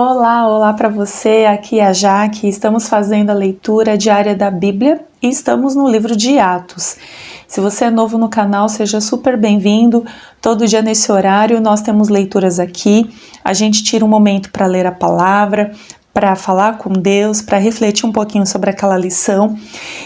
Olá para você, aqui é a Jaque, estamos fazendo a leitura diária da Bíblia e estamos no livro de Atos. Se você é novo no canal, seja super bem-vindo. Todo dia nesse horário nós temos leituras aqui, a gente tira um momento para ler a palavra, para falar com Deus, para refletir um pouquinho sobre aquela lição.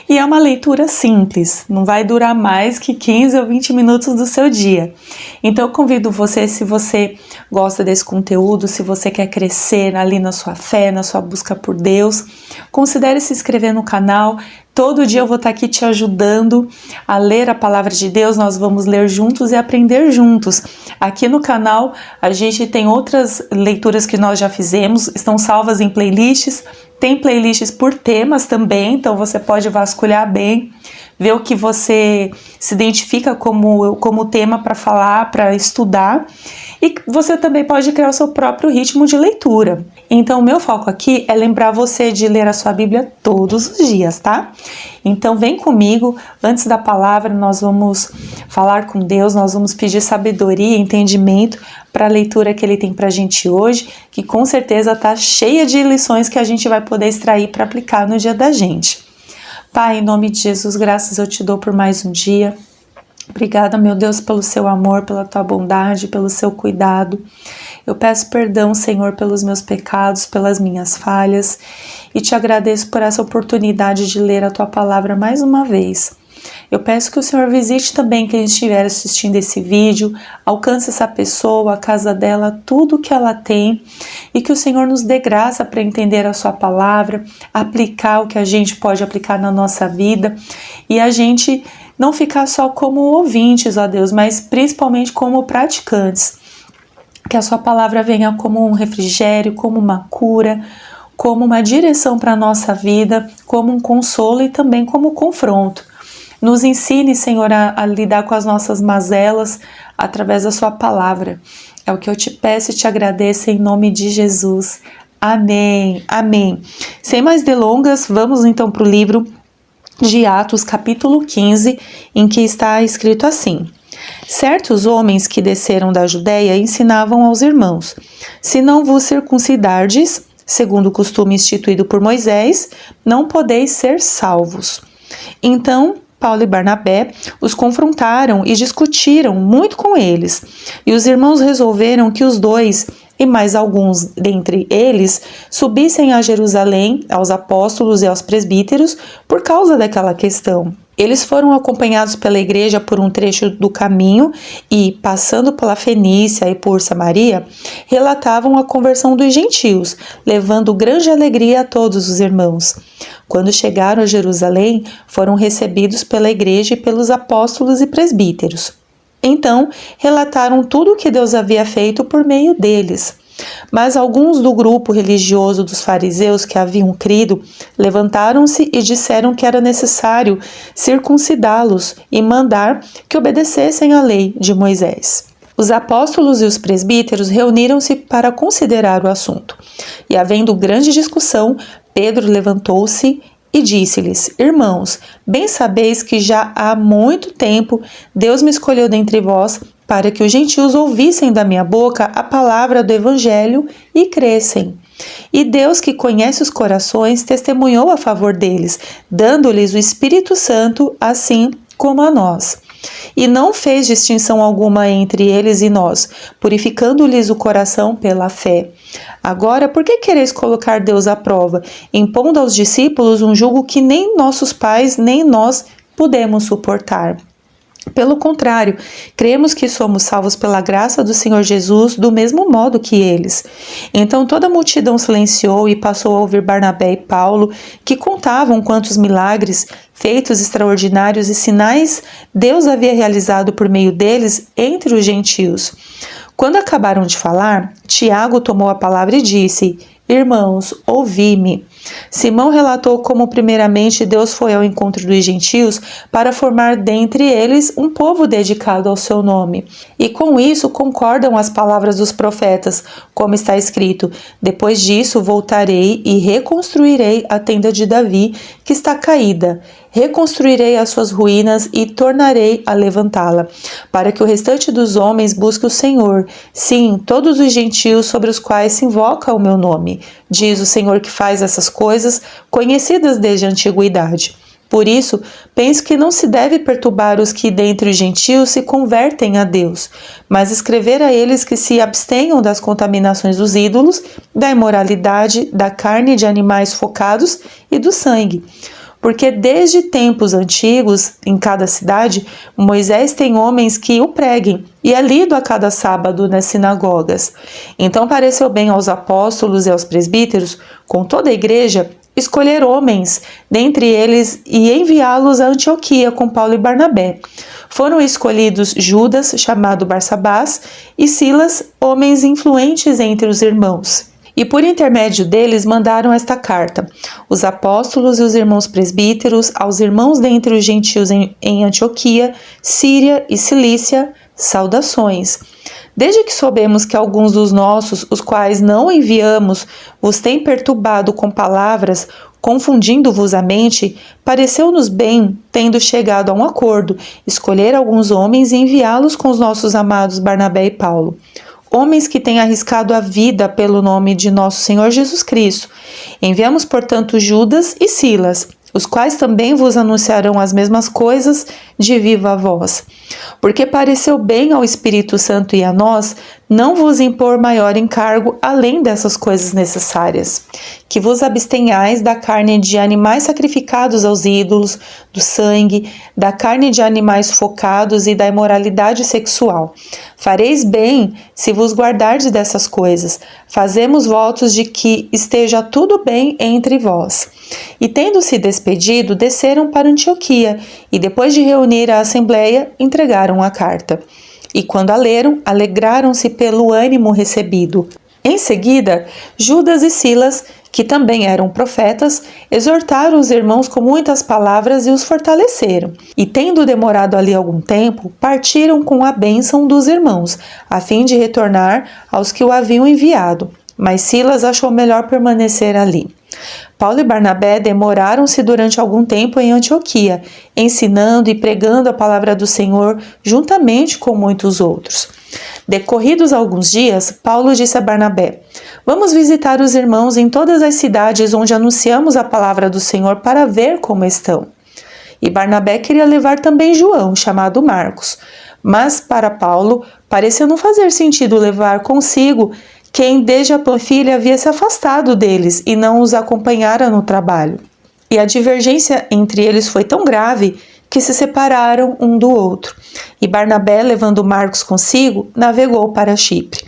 E é uma leitura simples, não vai durar mais que 15 ou 20 minutos do seu dia. Então eu convido você, se você gosta desse conteúdo, se você quer crescer ali na sua fé, na sua busca por Deus, considere se inscrever no canal. Todo dia eu vou estar aqui te ajudando a ler a palavra de Deus, nós vamos ler juntos e aprender juntos. Aqui no canal a gente tem outras leituras que nós já fizemos, estão salvas em playlists, tem playlists por temas também, então você pode vasculhar bem, ver o que você se identifica como tema para falar, para estudar, e você também pode criar o seu próprio ritmo de leitura. Então o meu foco aqui é lembrar você de ler a sua Bíblia todos os dias, tá? Então vem comigo, antes da palavra nós vamos falar com Deus, nós vamos pedir sabedoria e entendimento para a leitura que Ele tem para a gente hoje, que com certeza está cheia de lições que a gente vai poder extrair para aplicar no dia da gente. Pai, em nome de Jesus, graças eu te dou por mais um dia. Obrigada, meu Deus, pelo seu amor, pela tua bondade, pelo seu cuidado. Eu peço perdão, Senhor, pelos meus pecados, pelas minhas falhas, e te agradeço por essa oportunidade de ler a tua palavra mais uma vez. Eu peço que o Senhor visite também quem estiver assistindo esse vídeo, alcance essa pessoa, a casa dela, tudo que ela tem, e que o Senhor nos dê graça para entender a sua palavra, aplicar o que a gente pode aplicar na nossa vida, e a gente não ficar só como ouvintes, ó Deus, mas principalmente como praticantes. Que a sua palavra venha como um refrigério, como uma cura, como uma direção para a nossa vida, como um consolo e também como confronto. Nos ensine, Senhor, a lidar com as nossas mazelas através da sua palavra. É o que eu te peço e te agradeço em nome de Jesus. Amém, amém. Sem mais delongas, vamos então para o livro de Atos, capítulo 15, em que está escrito assim: certos homens que desceram da Judéia ensinavam aos irmãos: se não vos circuncidardes, segundo o costume instituído por Moisés, não podeis ser salvos. Então Paulo e Barnabé os confrontaram e discutiram muito com eles, e os irmãos resolveram que os dois e mais alguns dentre eles subissem a Jerusalém aos apóstolos e aos presbíteros por causa daquela questão. Eles foram acompanhados pela igreja por um trecho do caminho e, passando pela Fenícia e por Samaria, relatavam a conversão dos gentios, levando grande alegria a todos os irmãos. Quando chegaram a Jerusalém, foram recebidos pela igreja e pelos apóstolos e presbíteros. Então, relataram tudo o que Deus havia feito por meio deles. Mas alguns do grupo religioso dos fariseus que haviam crido levantaram-se e disseram que era necessário circuncidá-los e mandar que obedecessem à lei de Moisés. Os apóstolos e os presbíteros reuniram-se para considerar o assunto. E, havendo grande discussão, Pedro levantou-se e disse-lhes: irmãos, bem sabeis que já há muito tempo Deus me escolheu dentre vós para que os gentios ouvissem da minha boca a palavra do evangelho e crescem. E Deus, que conhece os corações, testemunhou a favor deles, dando-lhes o Espírito Santo, assim como a nós. E não fez distinção alguma entre eles e nós, purificando-lhes o coração pela fé. Agora, por que quereis colocar Deus à prova, impondo aos discípulos um jugo que nem nossos pais nem nós pudemos suportar? Pelo contrário, cremos que somos salvos pela graça do Senhor Jesus do mesmo modo que eles. Então toda a multidão silenciou e passou a ouvir Barnabé e Paulo, que contavam quantos milagres, feitos extraordinários e sinais Deus havia realizado por meio deles entre os gentios. Quando acabaram de falar, Tiago tomou a palavra e disse: irmãos, ouvi-me. Simão relatou como primeiramente Deus foi ao encontro dos gentios para formar dentre eles um povo dedicado ao seu nome. E com isso concordam as palavras dos profetas, como está escrito: depois disso voltarei e reconstruirei a tenda de Davi, que está caída. reconstruirei as suas ruínas e tornarei a levantá-la, para que o restante dos homens busque o Senhor, sim, todos os gentios sobre os quais se invoca o meu nome, diz o Senhor que faz essas coisas, conhecidas desde a antiguidade. Por isso, penso que não se deve perturbar os que dentre os gentios se convertem a Deus, mas escrever a eles que se abstenham das contaminações dos ídolos, da imoralidade, da carne de animais focados e do sangue. Porque desde tempos antigos, em cada cidade, Moisés tem homens que o preguem, e é lido a cada sábado nas sinagogas. Então pareceu bem aos apóstolos e aos presbíteros, com toda a igreja, escolher homens dentre eles e enviá-los a Antioquia com Paulo e Barnabé. Foram escolhidos Judas, chamado Barsabás, e Silas, homens influentes entre os irmãos. E por intermédio deles mandaram esta carta: os apóstolos e os irmãos presbíteros, aos irmãos dentre os gentios em Antioquia, Síria e Cilícia, saudações. Desde que soubemos que alguns dos nossos, os quais não enviamos, vos têm perturbado com palavras, confundindo-vos a mente, pareceu-nos bem, tendo chegado a um acordo, escolher alguns homens e enviá-los com os nossos amados Barnabé e Paulo. Homens que têm arriscado a vida pelo nome de nosso Senhor Jesus Cristo. Enviamos, portanto, Judas e Silas, os quais também vos anunciarão as mesmas coisas de viva voz. Porque pareceu bem ao Espírito Santo e a nós não vos impor maior encargo além dessas coisas necessárias, que vos abstenhais da carne de animais sacrificados aos ídolos, do sangue, da carne de animais focados e da imoralidade sexual. Fareis bem se vos guardardes dessas coisas. Fazemos votos de que esteja tudo bem entre vós. E tendo-se despedido, desceram para Antioquia, e depois de reunir a assembleia, entregaram a carta. E quando a leram, alegraram-se pelo ânimo recebido. Em seguida, Judas e Silas, que também eram profetas, exortaram os irmãos com muitas palavras e os fortaleceram. E tendo demorado ali algum tempo, partiram com a bênção dos irmãos, a fim de retornar aos que o haviam enviado. Mas Silas achou melhor permanecer ali. Paulo e Barnabé demoraram-se durante algum tempo em Antioquia, ensinando e pregando a palavra do Senhor juntamente com muitos outros. Decorridos alguns dias, Paulo disse a Barnabé: vamos visitar os irmãos em todas as cidades onde anunciamos a palavra do Senhor para ver como estão. E Barnabé queria levar também João, chamado Marcos. Mas para Paulo, pareceu não fazer sentido levar consigo quem desde a Panfilha havia se afastado deles e não os acompanhara no trabalho. E a divergência entre eles foi tão grave que se separaram um do outro. E Barnabé, levando Marcos consigo, navegou para Chipre.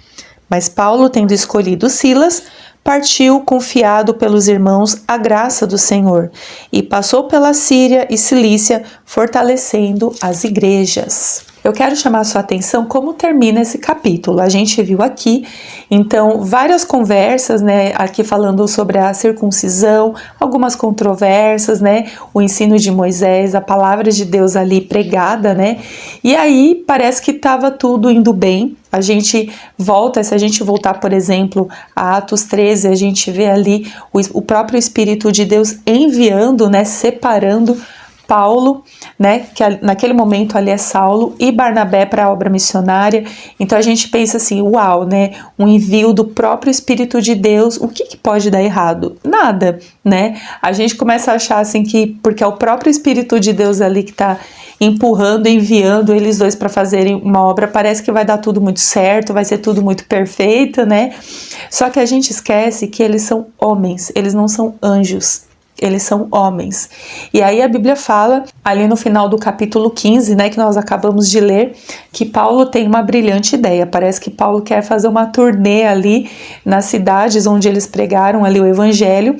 Mas Paulo, tendo escolhido Silas, partiu confiado pelos irmãos à graça do Senhor e passou pela Síria e Cilícia, fortalecendo as igrejas. Eu quero chamar a sua atenção como termina esse capítulo. A gente viu aqui, então, várias conversas, né, aqui falando sobre a circuncisão, algumas controvérsias, né, o ensino de Moisés, a palavra de Deus ali pregada, né, e aí parece que estava tudo indo bem. A gente volta, se a gente voltar, por exemplo, a Atos 13, a gente vê ali o próprio Espírito de Deus enviando, né, separando Paulo, né, que naquele momento ali é Saulo, e Barnabé para a obra missionária. Então a gente pensa assim, uau, né, um envio do próprio Espírito de Deus, o que pode dar errado? Nada, né? A gente começa a achar assim que, porque é o próprio Espírito de Deus ali que está empurrando, enviando eles dois para fazerem uma obra, parece que vai dar tudo muito certo, vai ser tudo muito perfeito, né? Só que a gente esquece que eles são homens, eles não são anjos. Eles são homens. E aí a Bíblia fala, ali no final do capítulo 15, né, que nós acabamos de ler, que Paulo tem uma brilhante ideia. Parece que Paulo quer fazer uma turnê ali nas cidades onde eles pregaram ali o evangelho.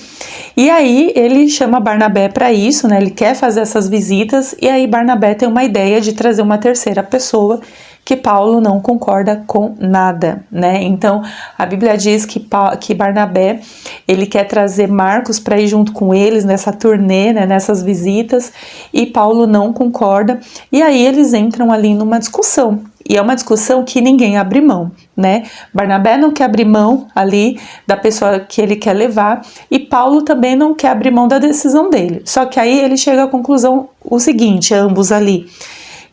E aí ele chama Barnabé para isso, né? Ele quer fazer essas visitas. E aí Barnabé tem uma ideia de trazer uma terceira pessoa, que Paulo não concorda com nada, né? Então, a Bíblia diz que Barnabé, ele quer trazer Marcos para ir junto com eles nessa turnê, né, nessas visitas, e Paulo não concorda, e aí eles entram ali numa discussão. E é uma discussão que ninguém abre mão, né? Barnabé não quer abrir mão ali da pessoa que ele quer levar, e Paulo também não quer abrir mão da decisão dele. Só que aí ele chega à conclusão o seguinte, ambos ali,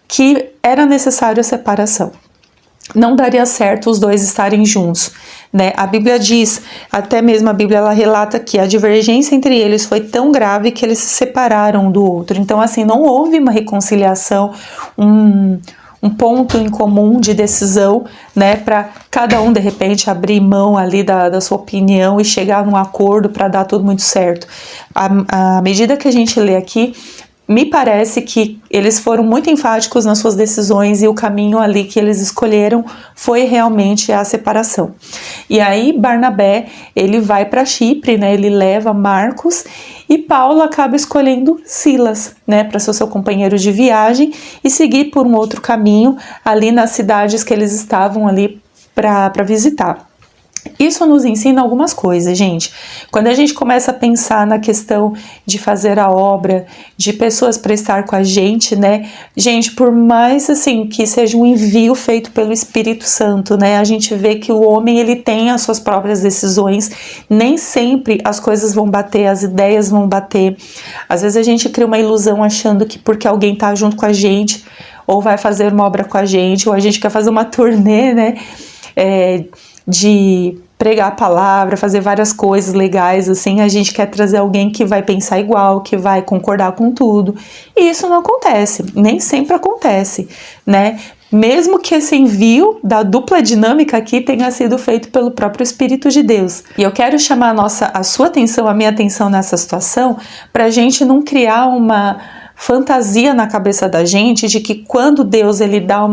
que era necessário a separação. Não daria certo os dois estarem juntos, né? A Bíblia diz, até mesmo a Bíblia ela relata que a divergência entre eles foi tão grave que eles se separaram um do outro. Então, assim, não houve uma reconciliação, um ponto em comum de decisão, né, para cada um de repente abrir mão ali da sua opinião e chegar num acordo para dar tudo muito certo. À medida que a gente lê aqui, me parece que eles foram muito enfáticos nas suas decisões e o caminho ali que eles escolheram foi realmente a separação. E aí Barnabé, ele vai para Chipre, né, ele leva Marcos, e Paulo acaba escolhendo Silas, né, para ser o seu companheiro de viagem e seguir por um outro caminho ali nas cidades que eles estavam ali para visitar. Isso nos ensina algumas coisas, gente. Quando a gente começa a pensar na questão de fazer a obra, de pessoas para estar com a gente, né? Gente, por mais assim que seja um envio feito pelo Espírito Santo, né? A gente vê que o homem ele tem as suas próprias decisões. Nem sempre as coisas vão bater, as ideias vão bater. Às vezes a gente cria uma ilusão achando que porque alguém tá junto com a gente ou vai fazer uma obra com a gente, ou a gente quer fazer uma turnê, né? De pregar a palavra, fazer várias coisas legais, assim, a gente quer trazer alguém que vai pensar igual, que vai concordar com tudo, e isso não acontece, nem sempre acontece, né? Mesmo que esse envio da dupla dinâmica aqui tenha sido feito pelo próprio Espírito de Deus. E eu quero chamar a sua atenção, a minha atenção nessa situação, para a gente não criar uma fantasia na cabeça da gente de que quando Deus ele dá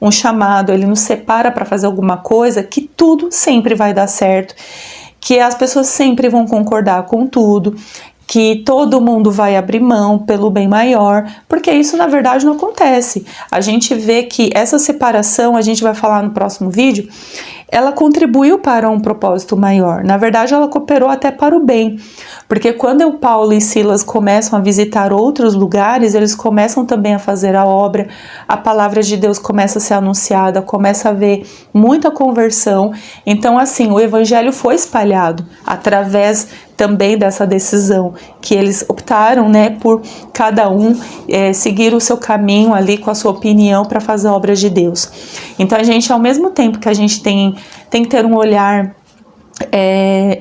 um chamado, ele nos separa para fazer alguma coisa, que tudo sempre vai dar certo, que as pessoas sempre vão concordar com tudo, que todo mundo vai abrir mão pelo bem maior, porque isso na verdade não acontece. A gente vê que essa separação, a gente vai falar no próximo vídeo, ela contribuiu para um propósito maior. Na verdade, ela cooperou até para o bem, porque quando o Paulo e Silas começam a visitar outros lugares, eles começam também a fazer a obra, a palavra de Deus começa a ser anunciada, começa a haver muita conversão. Então, assim, o evangelho foi espalhado através também dessa decisão que eles optaram, né, por cada um seguir o seu caminho ali com a sua opinião para fazer a obra de Deus. Então a gente, ao mesmo tempo que a gente tem que ter um olhar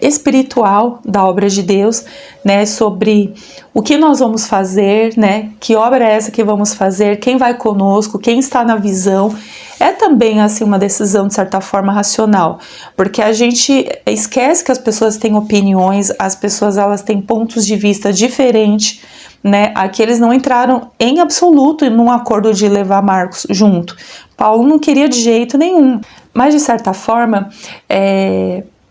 espiritual da obra de Deus, né, sobre o que nós vamos fazer, né, que obra é essa que vamos fazer, quem vai conosco, quem está na visão, é também assim uma decisão de certa forma racional, porque a gente esquece que as pessoas têm opiniões, as pessoas elas têm pontos de vista diferentes, né, aqui eles não entraram em absoluto num acordo de levar Marcos junto, Paulo não queria de jeito nenhum, mas de certa forma,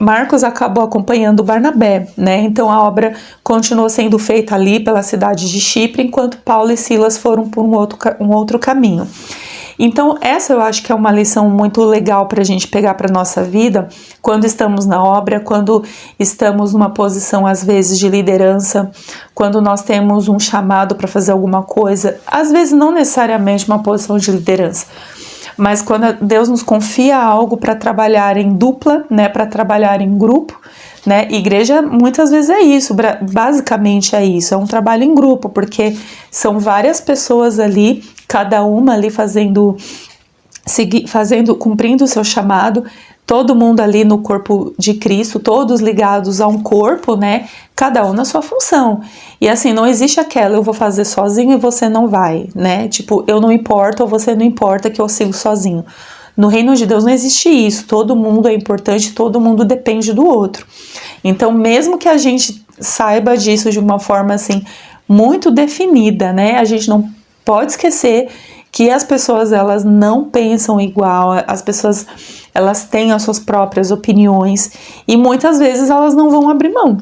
Marcos acabou acompanhando Barnabé, né? Então a obra continuou sendo feita ali pela cidade de Chipre, enquanto Paulo e Silas foram por um outro caminho. Então essa eu acho que é uma lição muito legal para a gente pegar para a nossa vida, quando estamos na obra, quando estamos numa posição às vezes de liderança, quando nós temos um chamado para fazer alguma coisa, às vezes não necessariamente uma posição de liderança, mas quando Deus nos confia algo para trabalhar em dupla, né, para trabalhar em grupo, né, igreja muitas vezes é isso, basicamente é isso, é um trabalho em grupo, porque são várias pessoas ali, cada uma ali cumprindo o seu chamado, todo mundo ali no corpo de Cristo, todos ligados a um corpo, né, cada um na sua função. E assim, não existe aquela, eu vou fazer sozinho e você não vai, né, tipo, eu não importo ou você não importa que eu sigo sozinho. No reino de Deus não existe isso, todo mundo é importante, todo mundo depende do outro. Então, mesmo que a gente saiba disso de uma forma assim, muito definida, né, a gente não pode esquecer que as pessoas elas não pensam igual, as pessoas elas têm as suas próprias opiniões e muitas vezes elas não vão abrir mão.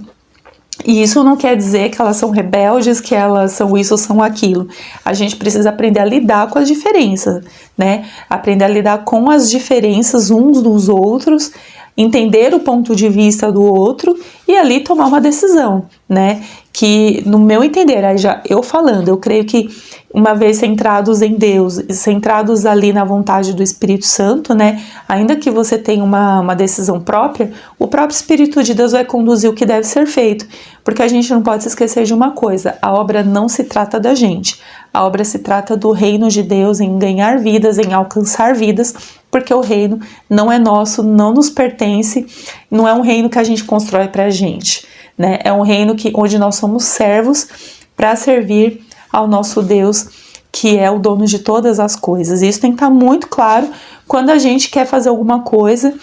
E isso não quer dizer que elas são rebeldes, que elas são isso ou são aquilo. A gente precisa aprender a lidar com as diferenças, né? Aprender a lidar com as diferenças uns dos outros entender o ponto de vista do outro e ali tomar uma decisão, né? Que no meu entender, aí já eu falando, eu creio que uma vez centrados em Deus, centrados ali na vontade do Espírito Santo, né? Ainda que você tenha uma decisão própria, o próprio Espírito de Deus vai conduzir o que deve ser feito. Porque a gente não pode se esquecer de uma coisa, a obra não se trata da gente. A obra se trata do reino de Deus, em ganhar vidas, em alcançar vidas, porque o reino não é nosso, não nos pertence, não é um reino que a gente constrói pra gente, né? É um reino onde nós somos servos para servir ao nosso Deus, que é o dono de todas as coisas. Isso tem que estar muito claro quando a gente quer fazer alguma coisa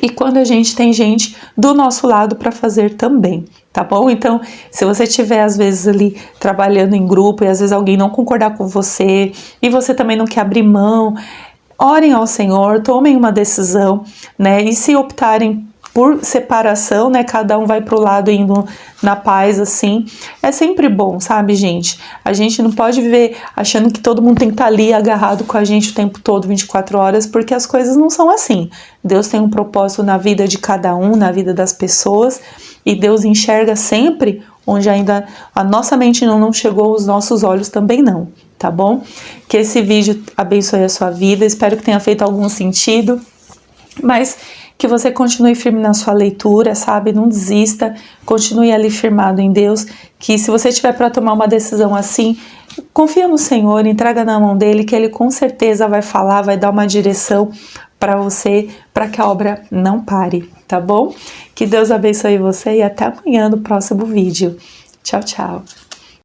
e quando a gente tem gente do nosso lado para fazer também, tá bom? Então, se você estiver às vezes ali trabalhando em grupo e às vezes alguém não concordar com você e você também não quer abrir mão, orem ao Senhor, tomem uma decisão, né? E se optarem por separação, né, cada um vai pro lado indo na paz, assim, é sempre bom, sabe, gente? A gente não pode viver achando que todo mundo tem que estar ali agarrado com a gente o tempo todo, 24 horas, porque as coisas não são assim. Deus tem um propósito na vida de cada um, na vida das pessoas, e Deus enxerga sempre onde ainda a nossa mente não chegou, os nossos olhos também não, tá bom? Que esse vídeo abençoe a sua vida, espero que tenha feito algum sentido, mas que você continue firme na sua leitura, sabe? Não desista, continue ali firmado em Deus, que se você tiver para tomar uma decisão assim, confia no Senhor, entrega na mão dele, que ele com certeza vai falar, vai dar uma direção para você, para que a obra não pare, tá bom? Que Deus abençoe você e até amanhã no próximo vídeo. Tchau, tchau!